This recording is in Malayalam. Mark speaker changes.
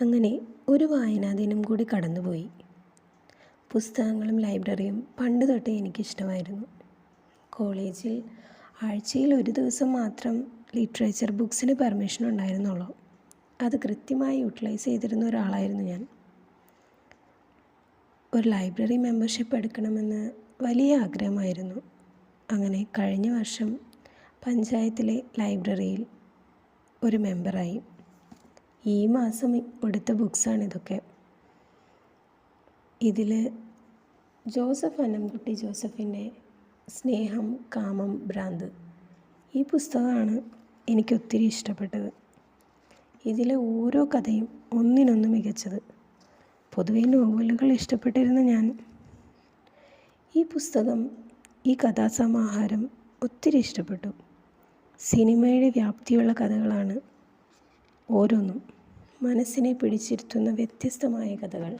Speaker 1: അങ്ങനെ ഒരു വായനാ ദിനം കൂടി കടന്നുപോയി. പുസ്തകങ്ങളും ലൈബ്രറിയും പണ്ട് തൊട്ടേ എനിക്കിഷ്ടമായിരുന്നു. കോളേജിൽ ആഴ്ചയിൽ ഒരു ദിവസം മാത്രം ലിറ്ററേച്ചർ ബുക്സിന് പെർമിഷൻ ഉണ്ടായിരുന്നുള്ളൂ. അത് കൃത്യമായി യൂട്ടിലൈസ് ചെയ്തിരുന്ന ഒരാളായിരുന്നു ഞാൻ. ഒരു ലൈബ്രറി മെമ്പർഷിപ്പ് എടുക്കണമെന്ന് വലിയ ആഗ്രഹമായിരുന്നു. അങ്ങനെ കഴിഞ്ഞ വർഷം പഞ്ചായത്തിലെ ലൈബ്രറിയിൽ ഒരു മെമ്പറായി. ഈ മാസം എടുത്ത ബുക്സാണിതൊക്കെ. ഇതിൽ ജോസഫ് അന്നംകുട്ടി ജോസഫിൻ്റെ സ്നേഹം കാമം ഭ്രാന്ത് ഈ പുസ്തകമാണ് എനിക്കൊത്തിരി ഇഷ്ടപ്പെട്ടത്. ഇതിലെ ഓരോ കഥയും ഒന്നിനൊന്ന് മികച്ചത്. പൊതുവെ നോവലുകൾ ഇഷ്ടപ്പെട്ടിരുന്ന ഞാൻ ഈ പുസ്തകം, ഈ കഥാസമാഹാരം ഒത്തിരി ഇഷ്ടപ്പെട്ടു. സിനിമയുടെ വ്യാപ്തിയുള്ള കഥകളാണ് ഓരോന്നും. മനസ്സിനെ പിടിച്ചിരുത്തുന്ന വ്യത്യസ്തമായ കഥകൾ.